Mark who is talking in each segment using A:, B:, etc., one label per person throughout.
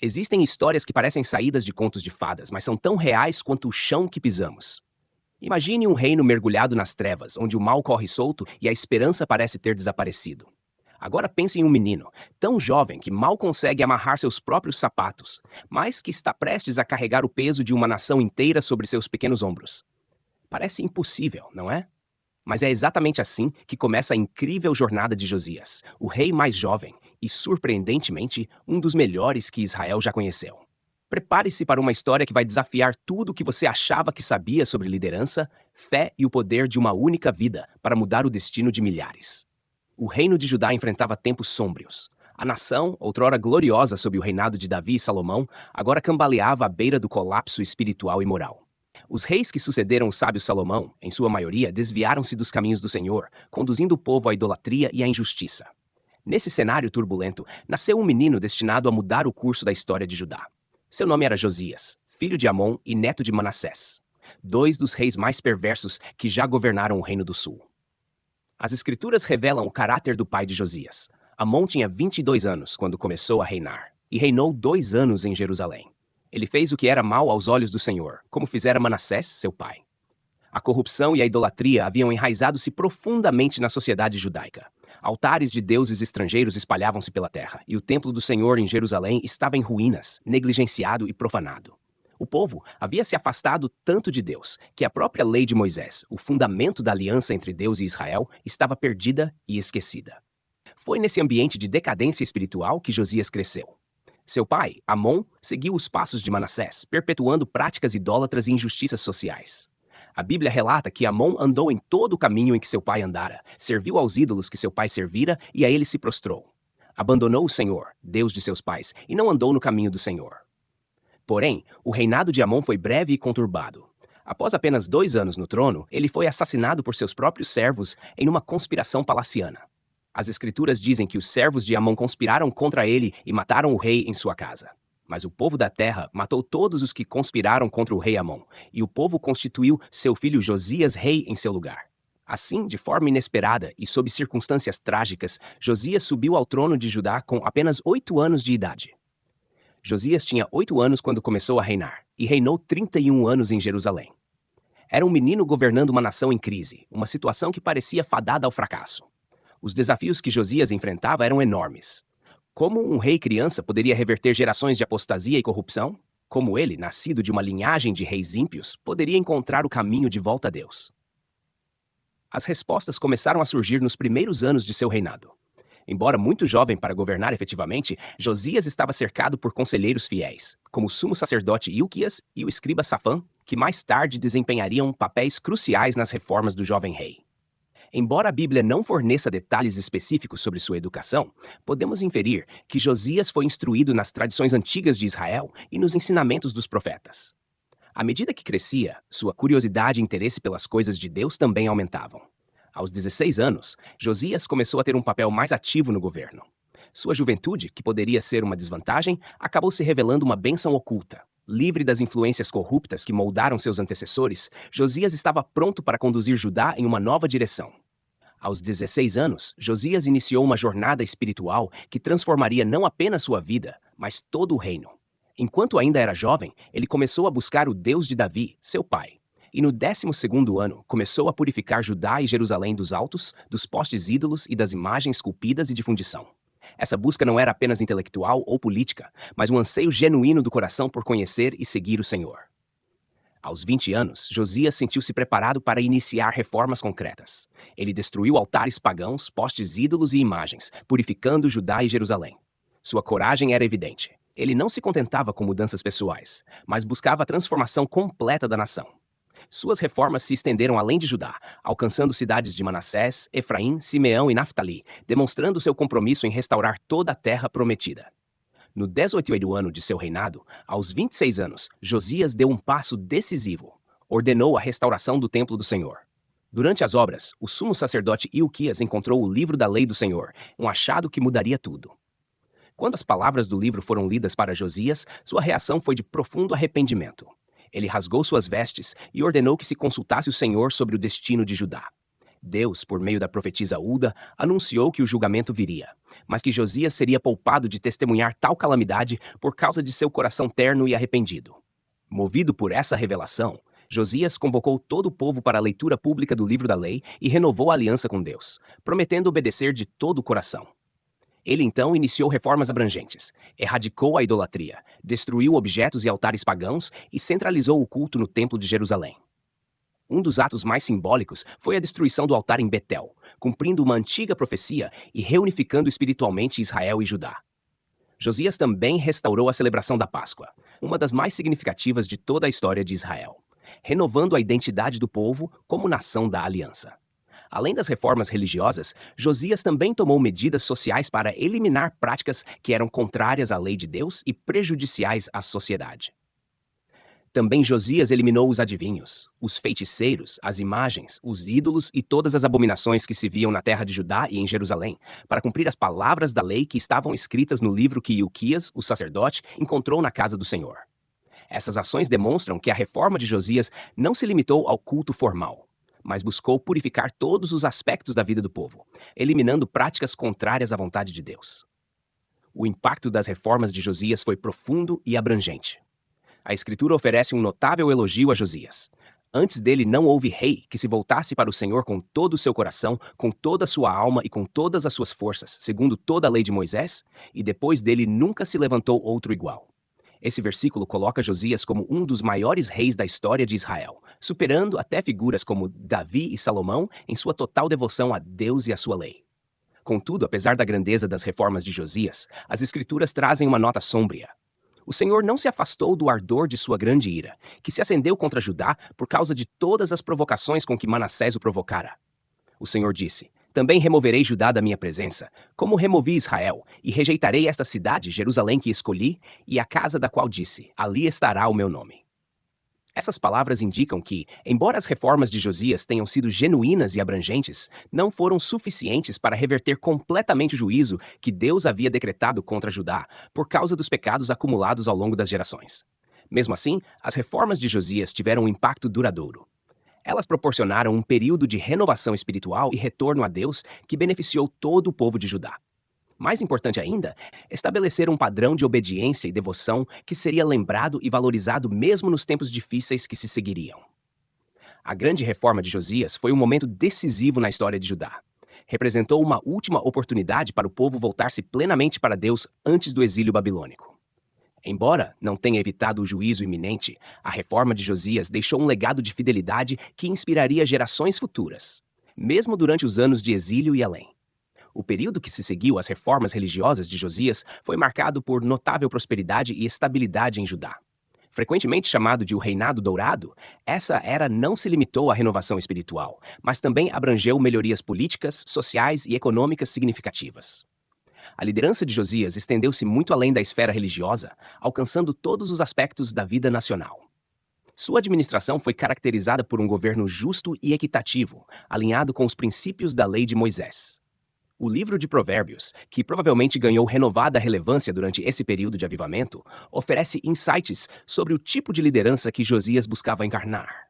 A: Existem histórias que parecem saídas de contos de fadas, mas são tão reais quanto o chão que pisamos. Imagine um reino mergulhado nas trevas, onde o mal corre solto e a esperança parece ter desaparecido. Agora pense em um menino, tão jovem que mal consegue amarrar seus próprios sapatos, mas que está prestes a carregar o peso de uma nação inteira sobre seus pequenos ombros. Parece impossível, não é? Mas é exatamente assim que começa a incrível jornada de Josias, o rei mais jovem e, surpreendentemente, um dos melhores que Israel já conheceu. Prepare-se para uma história que vai desafiar tudo o que você achava que sabia sobre liderança, fé e o poder de uma única vida para mudar o destino de milhares. O reino de Judá enfrentava tempos sômbrios. A nação, outrora gloriosa sob o reinado de Davi e Salomão, agora cambaleava à beira do colapso espiritual e moral. Os reis que sucederam o sábio Salomão, em sua maioria, desviaram-se dos caminhos do Senhor, conduzindo o povo à idolatria e à injustiça. Nesse cenário turbulento, nasceu um menino destinado a mudar o curso da história de Judá. Seu nome era Josias, filho de Amon e neto de Manassés, dois dos reis mais perversos que já governaram o Reino do Sul. As escrituras revelam o caráter do pai de Josias. Amon tinha 22 anos quando começou a reinar, e reinou 2 anos em Jerusalém. Ele fez o que era mal aos olhos do Senhor, como fizera Manassés, seu pai. A corrupção e a idolatria haviam enraizado-se profundamente na sociedade judaica. Altares de deuses estrangeiros espalhavam-se pela terra, e o templo do Senhor em Jerusalém estava em ruínas, negligenciado e profanado. O povo havia se afastado tanto de Deus, que a própria lei de Moisés, o fundamento da aliança entre Deus e Israel, estava perdida e esquecida. Foi nesse ambiente de decadência espiritual que Josias cresceu. Seu pai, Amon, seguiu os passos de Manassés, perpetuando práticas idólatras e injustiças sociais. A Bíblia relata que Amon andou em todo o caminho em que seu pai andara, serviu aos ídolos que seu pai servira e a ele se prostrou. Abandonou o Senhor, Deus de seus pais, e não andou no caminho do Senhor. Porém, o reinado de Amon foi breve e conturbado. Após apenas 2 anos no trono, ele foi assassinado por seus próprios servos em uma conspiração palaciana. As escrituras dizem que os servos de Amon conspiraram contra ele e mataram o rei em sua casa. Mas o povo da terra matou todos os que conspiraram contra o rei Amon, e o povo constituiu seu filho Josias rei em seu lugar. Assim, de forma inesperada e sob circunstâncias trágicas, Josias subiu ao trono de Judá com apenas 8 anos de idade. Josias tinha 8 anos quando começou a reinar, e reinou 31 anos em Jerusalém. Era um menino governando uma nação em crise, uma situação que parecia fadada ao fracasso. Os desafios que Josias enfrentava eram enormes. Como um rei criança poderia reverter gerações de apostasia e corrupção? Como ele, nascido de uma linhagem de reis ímpios, poderia encontrar o caminho de volta a Deus? As respostas começaram a surgir nos primeiros anos de seu reinado. Embora muito jovem para governar efetivamente, Josias estava cercado por conselheiros fiéis, como o sumo sacerdote Ilquias e o escriba Safã, que mais tarde desempenhariam papéis cruciais nas reformas do jovem rei. Embora a Bíblia não forneça detalhes específicos sobre sua educação, podemos inferir que Josias foi instruído nas tradições antigas de Israel e nos ensinamentos dos profetas. À medida que crescia, sua curiosidade e interesse pelas coisas de Deus também aumentavam. Aos 16 anos, Josias começou a ter um papel mais ativo no governo. Sua juventude, que poderia ser uma desvantagem, acabou se revelando uma bênção oculta. Livre das influências corruptas que moldaram seus antecessores, Josias estava pronto para conduzir Judá em uma nova direção. Aos 16 anos, Josias iniciou uma jornada espiritual que transformaria não apenas sua vida, mas todo o reino. Enquanto ainda era jovem, ele começou a buscar o Deus de Davi, seu pai. E no 12º ano, começou a purificar Judá e Jerusalém dos altos, dos postes ídolos e das imagens esculpidas e de fundição. Essa busca não era apenas intelectual ou política, mas um anseio genuíno do coração por conhecer e seguir o Senhor. Aos 20 anos, Josias sentiu-se preparado para iniciar reformas concretas. Ele destruiu altares pagãos, postes ídolos e imagens, purificando Judá e Jerusalém. Sua coragem era evidente. Ele não se contentava com mudanças pessoais, mas buscava a transformação completa da nação. Suas reformas se estenderam além de Judá, alcançando cidades de Manassés, Efraim, Simeão e Naftali, demonstrando seu compromisso em restaurar toda a terra prometida. No 18º ano de seu reinado, aos 26 anos, Josias deu um passo decisivo. Ordenou a restauração do templo do Senhor. Durante as obras, o sumo sacerdote Ilquias encontrou o livro da lei do Senhor, um achado que mudaria tudo. Quando as palavras do livro foram lidas para Josias, sua reação foi de profundo arrependimento. Ele rasgou suas vestes e ordenou que se consultasse o Senhor sobre o destino de Judá. Deus, por meio da profetisa Hulda, anunciou que o julgamento viria, mas que Josias seria poupado de testemunhar tal calamidade por causa de seu coração terno e arrependido. Movido por essa revelação, Josias convocou todo o povo para a leitura pública do livro da lei e renovou a aliança com Deus, prometendo obedecer de todo o coração. Ele então iniciou reformas abrangentes, erradicou a idolatria, destruiu objetos e altares pagãos e centralizou o culto no Templo de Jerusalém. Um dos atos mais simbólicos foi a destruição do altar em Betel, cumprindo uma antiga profecia e reunificando espiritualmente Israel e Judá. Josias também restaurou a celebração da Páscoa, uma das mais significativas de toda a história de Israel, renovando a identidade do povo como nação da aliança. Além das reformas religiosas, Josias também tomou medidas sociais para eliminar práticas que eram contrárias à lei de Deus e prejudiciais à sociedade. Também Josias eliminou os adivinhos, os feiticeiros, as imagens, os ídolos e todas as abominações que se viam na terra de Judá e em Jerusalém, para cumprir as palavras da lei que estavam escritas no livro que Ilquias, o sacerdote, encontrou na casa do Senhor. Essas ações demonstram que a reforma de Josias não se limitou ao culto formal, mas buscou purificar todos os aspectos da vida do povo, eliminando práticas contrárias à vontade de Deus. O impacto das reformas de Josias foi profundo e abrangente. A Escritura oferece um notável elogio a Josias. Antes dele não houve rei que se voltasse para o Senhor com todo o seu coração, com toda a sua alma e com todas as suas forças, segundo toda a lei de Moisés, e depois dele nunca se levantou outro igual. Esse versículo coloca Josias como um dos maiores reis da história de Israel, superando até figuras como Davi e Salomão em sua total devoção a Deus e a sua lei. Contudo, apesar da grandeza das reformas de Josias, as Escrituras trazem uma nota sombria. O Senhor não se afastou do ardor de sua grande ira, que se acendeu contra Judá por causa de todas as provocações com que Manassés o provocara. O Senhor disse: também removerei Judá da minha presença, como removi Israel, e rejeitarei esta cidade, Jerusalém, que escolhi, e a casa da qual disse: ali estará o meu nome. Essas palavras indicam que, embora as reformas de Josias tenham sido genuínas e abrangentes, não foram suficientes para reverter completamente o juízo que Deus havia decretado contra Judá por causa dos pecados acumulados ao longo das gerações. Mesmo assim, as reformas de Josias tiveram um impacto duradouro. Elas proporcionaram um período de renovação espiritual e retorno a Deus que beneficiou todo o povo de Judá. Mais importante ainda, estabelecer um padrão de obediência e devoção que seria lembrado e valorizado mesmo nos tempos difíceis que se seguiriam. A grande reforma de Josias foi um momento decisivo na história de Judá. Representou uma última oportunidade para o povo voltar-se plenamente para Deus antes do exílio babilônico. Embora não tenha evitado o juízo iminente, a reforma de Josias deixou um legado de fidelidade que inspiraria gerações futuras, mesmo durante os anos de exílio e além. O período que se seguiu às reformas religiosas de Josias foi marcado por notável prosperidade e estabilidade em Judá. Frequentemente chamado de o Reinado Dourado, essa era não se limitou à renovação espiritual, mas também abrangeu melhorias políticas, sociais e econômicas significativas. A liderança de Josias estendeu-se muito além da esfera religiosa, alcançando todos os aspectos da vida nacional. Sua administração foi caracterizada por um governo justo e equitativo, alinhado com os princípios da lei de Moisés. O livro de Provérbios, que provavelmente ganhou renovada relevância durante esse período de avivamento, oferece insights sobre o tipo de liderança que Josias buscava encarnar.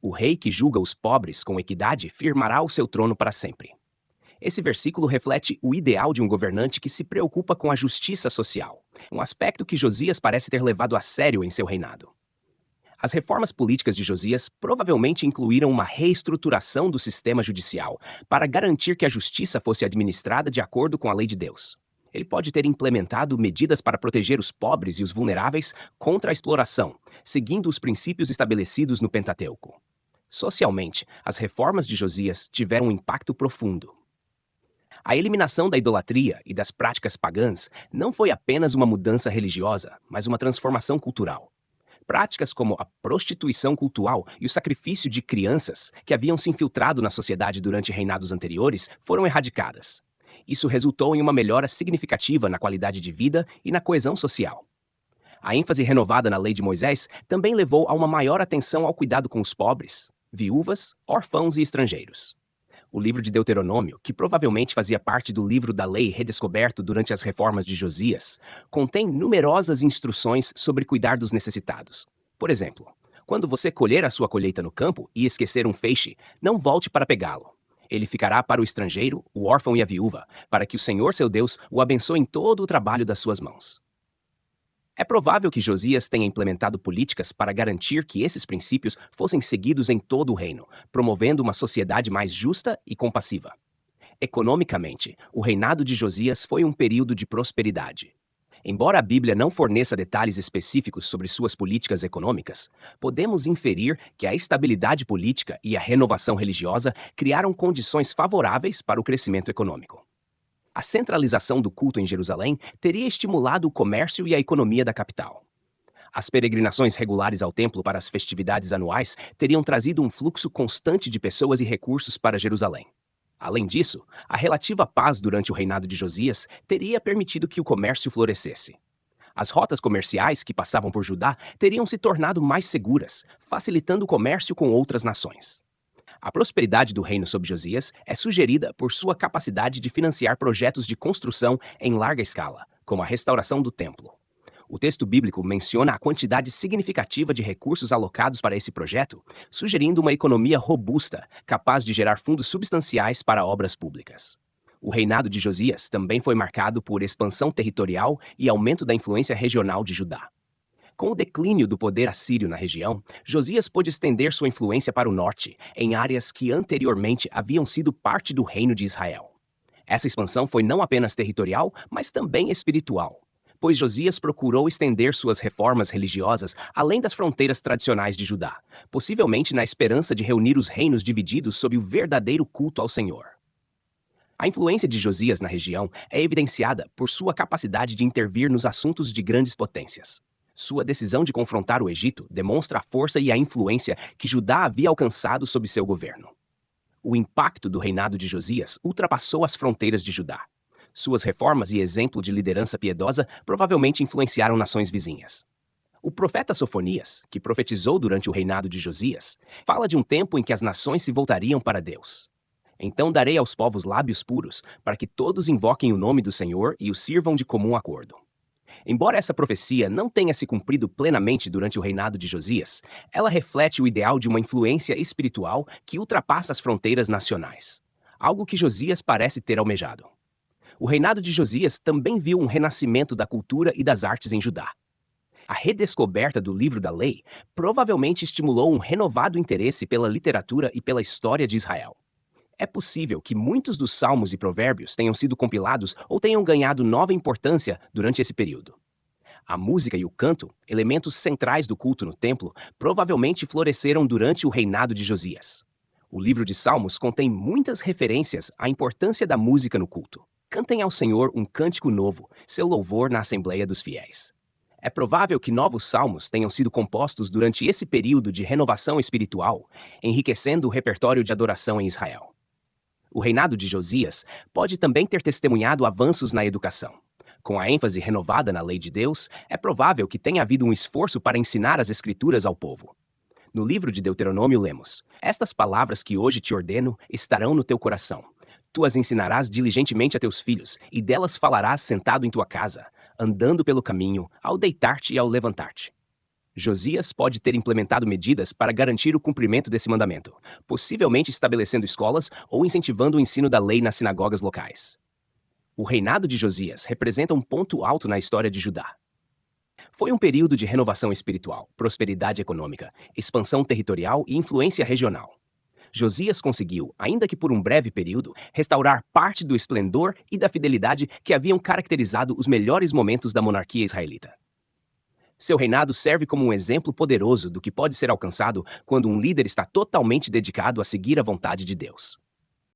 A: O rei que julga os pobres com equidade firmará o seu trono para sempre. Esse versículo reflete o ideal de um governante que se preocupa com a justiça social, um aspecto que Josias parece ter levado a sério em seu reinado. As reformas políticas de Josias provavelmente incluíram uma reestruturação do sistema judicial para garantir que a justiça fosse administrada de acordo com a lei de Deus. Ele pode ter implementado medidas para proteger os pobres e os vulneráveis contra a exploração, seguindo os princípios estabelecidos no Pentateuco. Socialmente, as reformas de Josias tiveram um impacto profundo. A eliminação da idolatria e das práticas pagãs não foi apenas uma mudança religiosa, mas uma transformação cultural. Práticas como a prostituição cultural e o sacrifício de crianças, que haviam se infiltrado na sociedade durante reinados anteriores, foram erradicadas. Isso resultou em uma melhora significativa na qualidade de vida e na coesão social. A ênfase renovada na lei de Moisés também levou a uma maior atenção ao cuidado com os pobres, viúvas, órfãos e estrangeiros. O livro de Deuteronômio, que provavelmente fazia parte do livro da lei redescoberto durante as reformas de Josias, contém numerosas instruções sobre cuidar dos necessitados. Por exemplo, quando você colher a sua colheita no campo e esquecer um feixe, não volte para pegá-lo. Ele ficará para o estrangeiro, o órfão e a viúva, para que o Senhor seu Deus o abençoe em todo o trabalho das suas mãos. É provável que Josias tenha implementado políticas para garantir que esses princípios fossem seguidos em todo o reino, promovendo uma sociedade mais justa e compassiva. Economicamente, o reinado de Josias foi um período de prosperidade. Embora a Bíblia não forneça detalhes específicos sobre suas políticas econômicas, podemos inferir que a estabilidade política e a renovação religiosa criaram condições favoráveis para o crescimento econômico. A centralização do culto em Jerusalém teria estimulado o comércio e a economia da capital. As peregrinações regulares ao templo para as festividades anuais teriam trazido um fluxo constante de pessoas e recursos para Jerusalém. Além disso, a relativa paz durante o reinado de Josias teria permitido que o comércio florescesse. As rotas comerciais que passavam por Judá teriam se tornado mais seguras, facilitando o comércio com outras nações. A prosperidade do reino sob Josias é sugerida por sua capacidade de financiar projetos de construção em larga escala, como a restauração do templo. O texto bíblico menciona a quantidade significativa de recursos alocados para esse projeto, sugerindo uma economia robusta, capaz de gerar fundos substanciais para obras públicas. O reinado de Josias também foi marcado por expansão territorial e aumento da influência regional de Judá. Com o declínio do poder assírio na região, Josias pôde estender sua influência para o norte, em áreas que anteriormente haviam sido parte do reino de Israel. Essa expansão foi não apenas territorial, mas também espiritual, pois Josias procurou estender suas reformas religiosas além das fronteiras tradicionais de Judá, possivelmente na esperança de reunir os reinos divididos sob o verdadeiro culto ao Senhor. A influência de Josias na região é evidenciada por sua capacidade de intervir nos assuntos de grandes potências. Sua decisão de confrontar o Egito demonstra a força e a influência que Judá havia alcançado sob seu governo. O impacto do reinado de Josias ultrapassou as fronteiras de Judá. Suas reformas e exemplo de liderança piedosa provavelmente influenciaram nações vizinhas. O profeta Sofonias, que profetizou durante o reinado de Josias, fala de um tempo em que as nações se voltariam para Deus. Então darei aos povos lábios puros, para que todos invoquem o nome do Senhor e o sirvam de comum acordo. Embora essa profecia não tenha se cumprido plenamente durante o reinado de Josias, ela reflete o ideal de uma influência espiritual que ultrapassa as fronteiras nacionais, algo que Josias parece ter almejado. O reinado de Josias também viu um renascimento da cultura e das artes em Judá. A redescoberta do livro da lei provavelmente estimulou um renovado interesse pela literatura e pela história de Israel. É possível que muitos dos salmos e provérbios tenham sido compilados ou tenham ganhado nova importância durante esse período. A música e o canto, elementos centrais do culto no templo, provavelmente floresceram durante o reinado de Josias. O livro de Salmos contém muitas referências à importância da música no culto. Cantem ao Senhor um cântico novo, seu louvor na Assembleia dos Fiéis. É provável que novos salmos tenham sido compostos durante esse período de renovação espiritual, enriquecendo o repertório de adoração em Israel. O reinado de Josias pode também ter testemunhado avanços na educação. Com a ênfase renovada na lei de Deus, é provável que tenha havido um esforço para ensinar as Escrituras ao povo. No livro de Deuteronômio lemos: "Estas palavras que hoje te ordeno estarão no teu coração. Tu as ensinarás diligentemente a teus filhos, e delas falarás sentado em tua casa, andando pelo caminho, ao deitar-te e ao levantar-te." Josias pode ter implementado medidas para garantir o cumprimento desse mandamento, possivelmente estabelecendo escolas ou incentivando o ensino da lei nas sinagogas locais. O reinado de Josias representa um ponto alto na história de Judá. Foi um período de renovação espiritual, prosperidade econômica, expansão territorial e influência regional. Josias conseguiu, ainda que por um breve período, restaurar parte do esplendor e da fidelidade que haviam caracterizado os melhores momentos da monarquia israelita. Seu reinado serve como um exemplo poderoso do que pode ser alcançado quando um líder está totalmente dedicado a seguir a vontade de Deus.